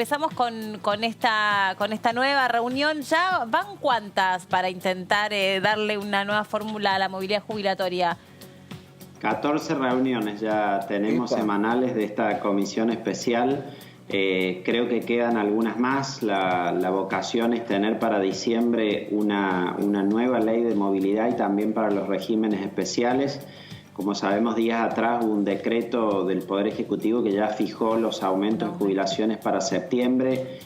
Empezamos con esta nueva reunión. ¿Ya van cuántas para intentar darle una nueva fórmula a la movilidad jubilatoria? 14 reuniones ya tenemos semanales de esta comisión especial. Creo que quedan algunas más. La vocación es tener para diciembre una nueva ley de movilidad y también para los regímenes especiales. Como sabemos, días atrás hubo un decreto del Poder Ejecutivo que ya fijó los aumentos de jubilaciones para septiembre.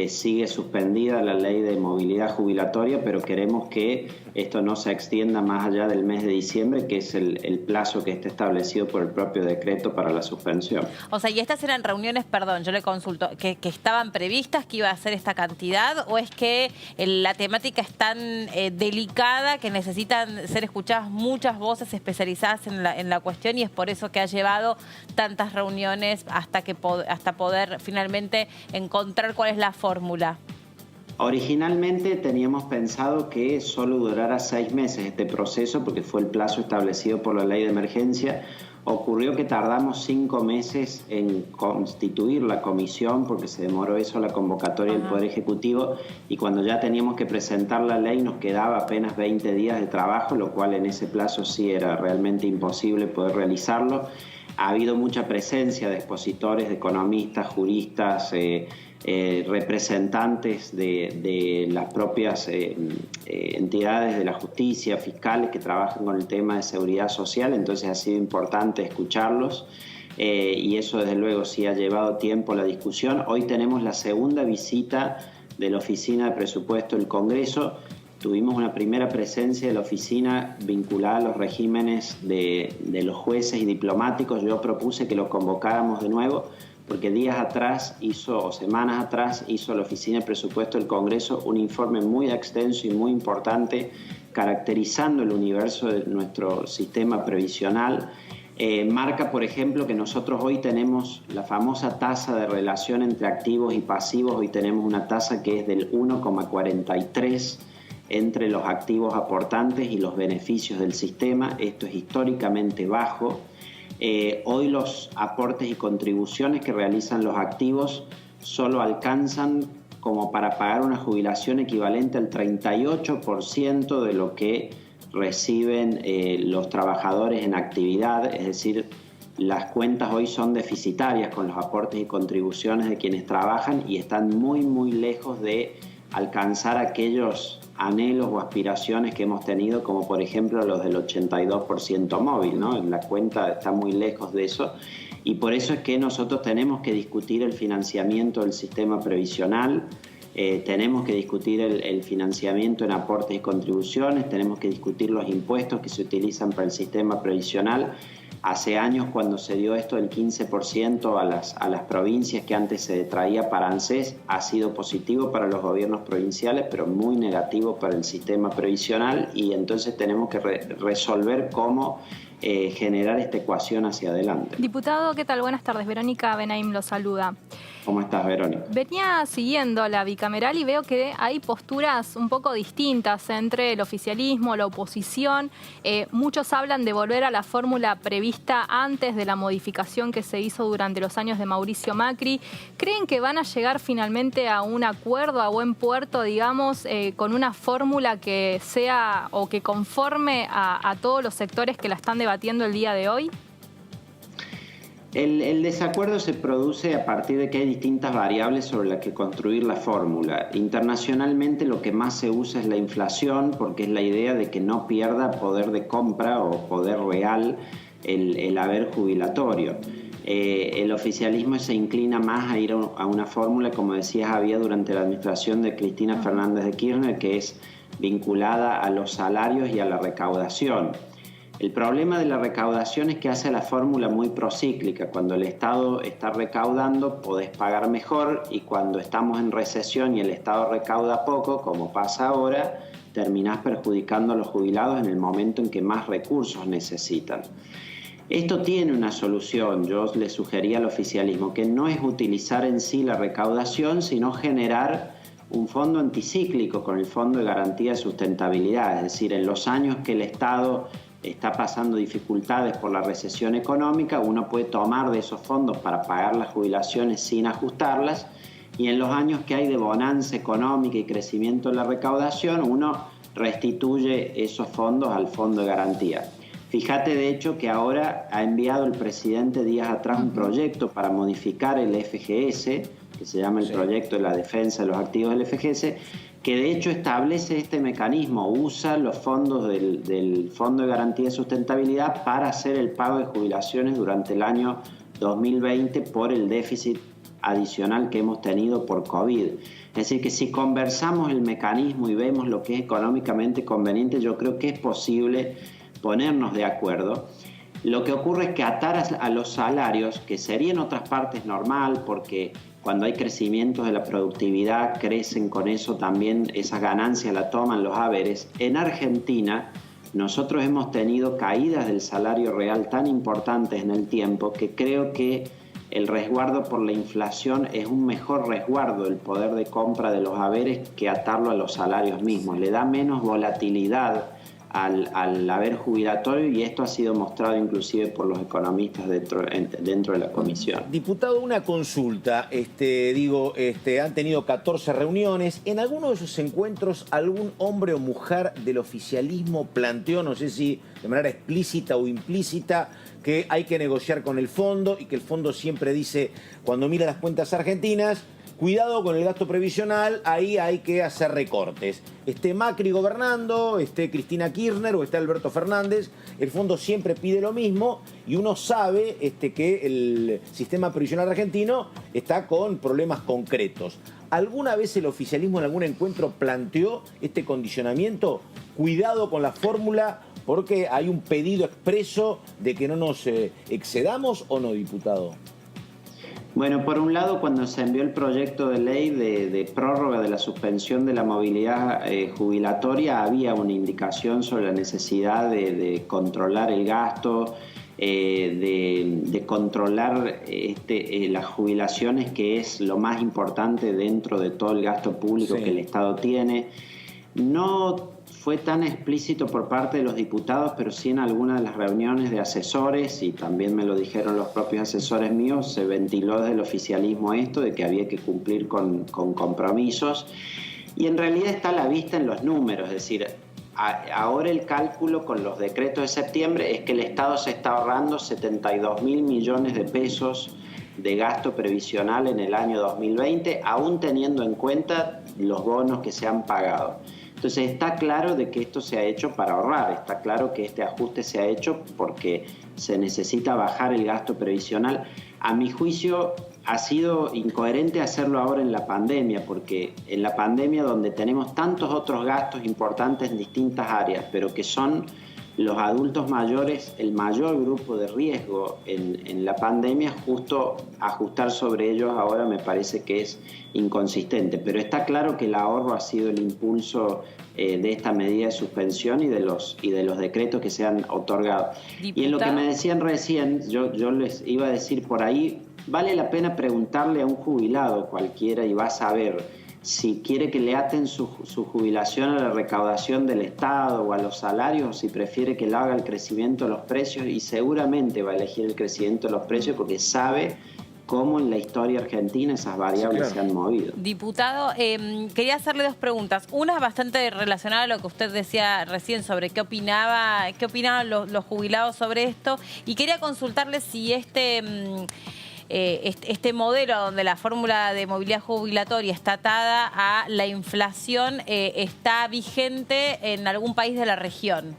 Sigue suspendida la ley de movilidad jubilatoria, pero queremos que esto no se extienda más allá del mes de diciembre, que es el plazo que está establecido por el propio decreto para la suspensión. O sea, ¿y estas eran reuniones, perdón, yo le consulto, que estaban previstas que iba a ser esta cantidad, o es que la temática es tan delicada que necesitan ser escuchadas muchas voces especializadas en la cuestión y es por eso que ha llevado tantas reuniones hasta poder finalmente encontrar cuál es la fórmula? Originalmente teníamos pensado que solo durara 6 meses este proceso porque fue el plazo establecido por la ley de emergencia. Ocurrió que tardamos 5 meses en constituir la comisión porque se demoró eso la convocatoria del Poder Ejecutivo y cuando ya teníamos que presentar la ley nos quedaba apenas 20 días de trabajo, lo cual en ese plazo sí era realmente imposible poder realizarlo. Ha habido mucha presencia de expositores, de economistas, juristas, representantes de las propias entidades de la justicia, fiscales que trabajan con el tema de seguridad social, entonces ha sido importante escucharlos y eso desde luego sí ha llevado tiempo la discusión. Hoy tenemos la segunda visita de la Oficina de Presupuesto del Congreso. Tuvimos una primera presencia de la oficina vinculada a los regímenes de los jueces y diplomáticos. Yo propuse que los convocáramos de nuevo porque días atrás semanas atrás hizo la Oficina de Presupuesto del Congreso un informe muy extenso y muy importante caracterizando el universo de nuestro sistema previsional. Marca, por ejemplo, que nosotros hoy tenemos la famosa tasa de relación entre activos y pasivos. Hoy tenemos una tasa que es del 1,43 entre los activos aportantes y los beneficios del sistema. Esto es históricamente bajo. Hoy los aportes y contribuciones que realizan los activos solo alcanzan como para pagar una jubilación equivalente al 38% de lo que reciben los trabajadores en actividad, es decir, las cuentas hoy son deficitarias con los aportes y contribuciones de quienes trabajan y están muy, muy lejos de alcanzar aquellos anhelos o aspiraciones que hemos tenido, como por ejemplo los del 82% móvil, ¿no? La cuenta está muy lejos de eso y por eso es que nosotros tenemos que discutir el financiamiento del sistema previsional, tenemos que discutir el financiamiento en aportes y contribuciones, tenemos que discutir los impuestos que se utilizan para el sistema previsional. Hace años, cuando se dio esto del 15% a las provincias que antes se traía para ANSES, ha sido positivo para los gobiernos provinciales, pero muy negativo para el sistema previsional y entonces tenemos que resolver cómo generar esta ecuación hacia adelante. Diputado, ¿qué tal? Buenas tardes. Verónica Benaim lo saluda. ¿Cómo estás, Verónica? Venía siguiendo la bicameral y veo que hay posturas un poco distintas entre el oficialismo, la oposición. Muchos hablan de volver a la fórmula prevista antes de la modificación que se hizo durante los años de Mauricio Macri. ¿Creen que van a llegar finalmente a un acuerdo, a buen puerto, digamos, con una fórmula que sea o que conforme a todos los sectores que la están debatiendo el día de hoy? El desacuerdo se produce a partir de que hay distintas variables sobre las que construir la fórmula. Internacionalmente lo que más se usa es la inflación porque es la idea de que no pierda poder de compra o poder real el haber jubilatorio. El oficialismo se inclina más a ir a una fórmula, como decías, había durante la administración de Cristina Fernández de Kirchner, que es vinculada a los salarios y a la recaudación. El problema de la recaudación es que hace la fórmula muy procíclica. Cuando el Estado está recaudando, podés pagar mejor y cuando estamos en recesión y el Estado recauda poco, como pasa ahora, terminás perjudicando a los jubilados en el momento en que más recursos necesitan. Esto tiene una solución. Yo le sugería al oficialismo que no es utilizar en sí la recaudación, sino generar un fondo anticíclico con el Fondo de Garantía de Sustentabilidad. Es decir, en los años que el Estado está pasando dificultades por la recesión económica, uno puede tomar de esos fondos para pagar las jubilaciones sin ajustarlas y en los años que hay de bonanza económica y crecimiento de la recaudación, uno restituye esos fondos al fondo de garantía. Fíjate, de hecho, que ahora ha enviado el presidente días atrás un proyecto para modificar el FGS, que se llama el Proyecto de la Defensa de los Activos del FGS, que de hecho establece este mecanismo, usa los fondos del Fondo de Garantía de Sustentabilidad para hacer el pago de jubilaciones durante el año 2020 por el déficit adicional que hemos tenido por COVID. Es decir, que si conversamos el mecanismo y vemos lo que es económicamente conveniente, yo creo que es posible ponernos de acuerdo. Lo que ocurre es que atar a los salarios, que sería en otras partes normal, porque cuando hay crecimientos de la productividad, crecen con eso también, esas ganancias la toman los haberes. En Argentina, nosotros hemos tenido caídas del salario real tan importantes en el tiempo que creo que el resguardo por la inflación es un mejor resguardo del poder de compra de los haberes que atarlo a los salarios mismos. Le da menos volatilidad al haber jubilatorio, y esto ha sido mostrado inclusive por los economistas dentro de la comisión. Diputado, una consulta. Han tenido 14 reuniones. En alguno de esos encuentros, algún hombre o mujer del oficialismo planteó, no sé si de manera explícita o implícita, que hay que negociar con el fondo y que el fondo siempre dice, cuando mira las cuentas argentinas, cuidado con el gasto previsional, ahí hay que hacer recortes. Esté Macri gobernando, esté Cristina Kirchner o esté Alberto Fernández, el fondo siempre pide lo mismo y uno sabe que el sistema previsional argentino está con problemas concretos. ¿Alguna vez el oficialismo en algún encuentro planteó este condicionamiento? Cuidado con la fórmula porque hay un pedido expreso de que no nos excedamos, ¿o no, diputado? Bueno, por un lado, cuando se envió el proyecto de ley de prórroga de la suspensión de la movilidad jubilatoria, había una indicación sobre la necesidad de controlar el gasto, de controlar las jubilaciones, que es lo más importante dentro de todo el gasto público que el Estado tiene. No fue tan explícito por parte de los diputados, pero sí en algunas de las reuniones de asesores, y también me lo dijeron los propios asesores míos, se ventiló desde el oficialismo esto de que había que cumplir con compromisos, y en realidad está a la vista en los números. Es decir, ahora el cálculo con los decretos de septiembre es que el Estado se está ahorrando 72.000 millones de pesos de gasto previsional en el año 2020, aún teniendo en cuenta los bonos que se han pagado. Entonces está claro de que esto se ha hecho para ahorrar, está claro que este ajuste se ha hecho porque se necesita bajar el gasto previsional. A mi juicio ha sido incoherente hacerlo ahora en la pandemia, porque en la pandemia, donde tenemos tantos otros gastos importantes en distintas áreas, pero que son los adultos mayores el mayor grupo de riesgo en la pandemia, justo ajustar sobre ellos ahora me parece que es inconsistente. Pero está claro que el ahorro ha sido el impulso de esta medida de suspensión y de los decretos que se han otorgado. Diputado. Y en lo que me decían recién, yo les iba a decir por ahí, vale la pena preguntarle a un jubilado cualquiera y va a saber si quiere que le aten su jubilación a la recaudación del Estado o a los salarios, o si prefiere que lo haga el crecimiento de los precios, y seguramente va a elegir el crecimiento de los precios porque sabe cómo en la historia argentina esas variables se han movido. Diputado, quería hacerle dos preguntas. Una bastante relacionada a lo que usted decía recién sobre qué opinaban los jubilados sobre esto, y quería consultarle si este modelo donde la fórmula de movilidad jubilatoria está atada a la inflación está vigente en algún país de la región.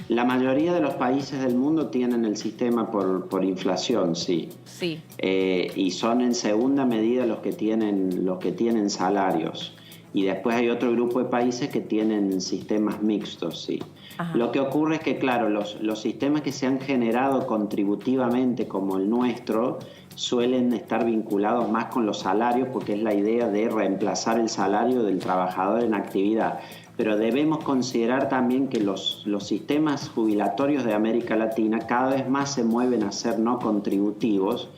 La mayoría de los países del mundo tienen el sistema por inflación, sí. Y son en segunda medida los que tienen salarios. Y después hay otro grupo de países que tienen sistemas mixtos, sí. Ajá. Lo que ocurre es que, claro, los sistemas que se han generado contributivamente, como el nuestro, suelen estar vinculados más con los salarios, porque es la idea de reemplazar el salario del trabajador en actividad. Pero debemos considerar también que los sistemas jubilatorios de América Latina cada vez más se mueven a ser no contributivos,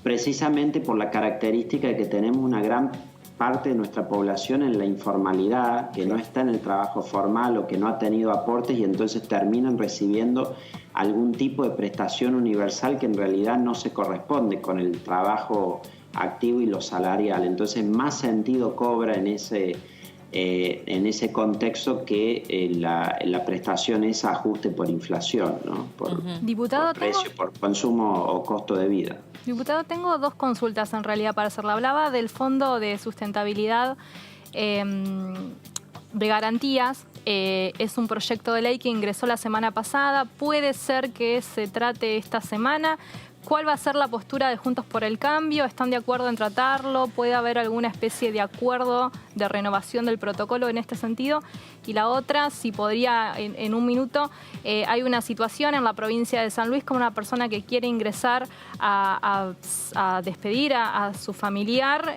precisamente por la característica de que tenemos una gran parte de nuestra población en la informalidad, que no está en el trabajo formal o que no ha tenido aportes, y entonces terminan recibiendo algún tipo de prestación universal que en realidad no se corresponde con el trabajo activo y lo salarial. Entonces más sentido cobra en ese contexto que la prestación es ajuste por inflación, ¿no? Por precio, por consumo o costo de vida. Diputado, tengo dos consultas en realidad para hacerla. Hablaba del Fondo de Sustentabilidad de Garantías. Es un proyecto de ley que ingresó la semana pasada. Puede ser que se trate esta semana. ¿Cuál va a ser la postura de Juntos por el Cambio? ¿Están de acuerdo en tratarlo? ¿Puede haber alguna especie de acuerdo de renovación del protocolo en este sentido? Y la otra, si podría, en un minuto, hay una situación en la provincia de San Luis con una persona que quiere ingresar a despedir a su familiar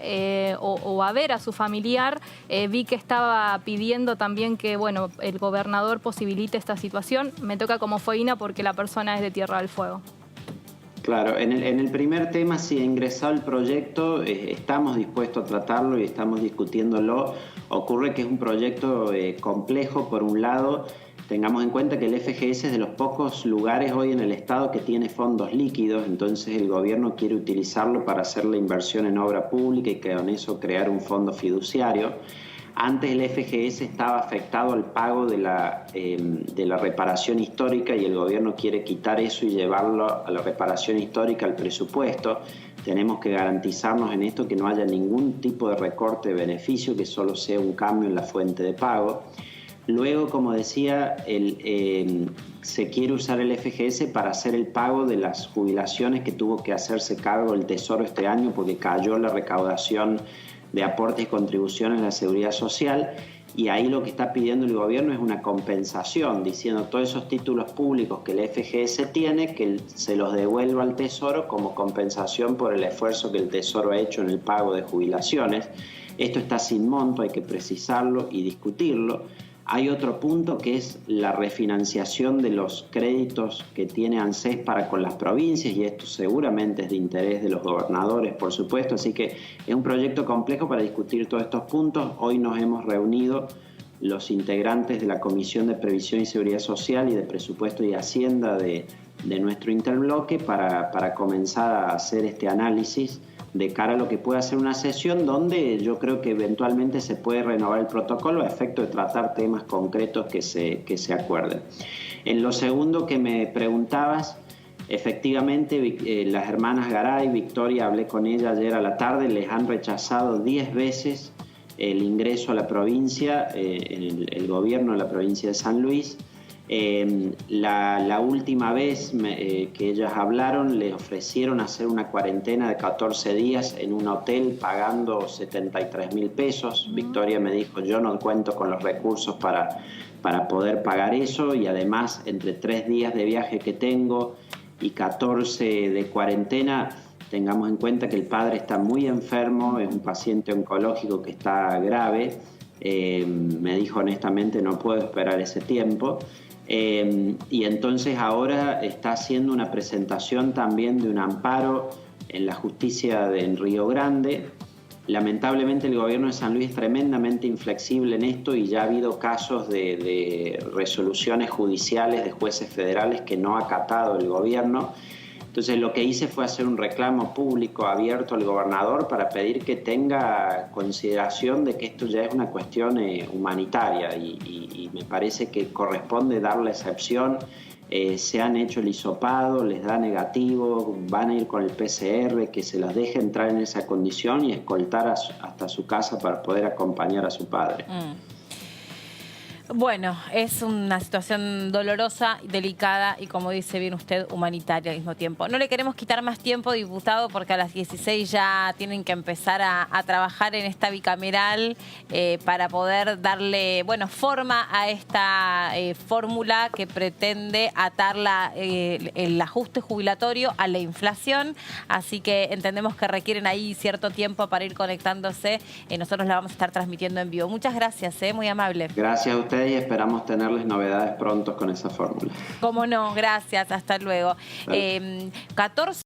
o a ver a su familiar. Vi que estaba pidiendo también que, bueno, el gobernador posibilite esta situación. Me toca como foína porque la persona es de Tierra del Fuego. Claro, en el primer tema, si ha ingresado el proyecto, estamos dispuestos a tratarlo y estamos discutiéndolo. Ocurre que es un proyecto complejo. Por un lado, tengamos en cuenta que el FGS es de los pocos lugares hoy en el Estado que tiene fondos líquidos, entonces el gobierno quiere utilizarlo para hacer la inversión en obra pública y con eso crear un fondo fiduciario. Antes el FGS estaba afectado al pago de la reparación histórica y el gobierno quiere quitar eso y llevarlo a la reparación histórica al presupuesto. Tenemos que garantizarnos en esto que no haya ningún tipo de recorte de beneficio, que solo sea un cambio en la fuente de pago. Luego, como decía, se quiere usar el FGS para hacer el pago de las jubilaciones que tuvo que hacerse cargo el Tesoro este año porque cayó la recaudación de aportes y contribuciones a la seguridad social, y ahí lo que está pidiendo el gobierno es una compensación, diciendo todos esos títulos públicos que el FGS tiene, que se los devuelva al Tesoro como compensación por el esfuerzo que el Tesoro ha hecho en el pago de jubilaciones. Esto está sin monto, hay que precisarlo y discutirlo. Hay otro punto que es la refinanciación de los créditos que tiene ANSES para con las provincias, y esto seguramente es de interés de los gobernadores, por supuesto, así que es un proyecto complejo para discutir todos estos puntos. Hoy nos hemos reunido los integrantes de la Comisión de Previsión y Seguridad Social y de Presupuesto y Hacienda de nuestro interbloque para comenzar a hacer este análisis de cara a lo que pueda ser una sesión donde yo creo que eventualmente se puede renovar el protocolo a efecto de tratar temas concretos que se acuerden. En lo segundo que me preguntabas, efectivamente las hermanas Garay, Victoria, hablé con ella ayer a la tarde, les han rechazado 10 veces el ingreso a la provincia, el gobierno de la provincia de San Luis. La última vez que ellas hablaron, les ofrecieron hacer una cuarentena de 14 días en un hotel pagando 73.000 pesos. Victoria me dijo, yo no cuento con los recursos para poder pagar eso, y además entre 3 días de viaje que tengo y 14 de cuarentena, tengamos en cuenta que el padre está muy enfermo, es un paciente oncológico que está grave. Me dijo honestamente, no puedo esperar ese tiempo. Y entonces ahora está haciendo una presentación también de un amparo en la justicia en Río Grande. Lamentablemente el gobierno de San Luis es tremendamente inflexible en esto y ya ha habido casos de resoluciones judiciales de jueces federales que no ha acatado el gobierno. Entonces lo que hice fue hacer un reclamo público abierto al gobernador para pedir que tenga consideración de que esto ya es una cuestión humanitaria y me parece que corresponde dar la excepción. Se han hecho el hisopado, les da negativo, van a ir con el PCR, que se los deje entrar en esa condición y escoltar hasta su casa para poder acompañar a su padre. Bueno, es una situación dolorosa, delicada y, como dice bien usted, humanitaria al mismo tiempo. No le queremos quitar más tiempo, diputado, porque a las 16 ya tienen que empezar a trabajar en esta bicameral para poder darle, bueno, forma a esta fórmula que pretende atar el ajuste jubilatorio a la inflación. Así que entendemos que requieren ahí cierto tiempo para ir conectándose. Nosotros la vamos a estar transmitiendo en vivo. Muchas gracias, muy amable. Gracias a usted. Y esperamos tenerles novedades pronto con esa fórmula. Cómo no, gracias, hasta luego. 14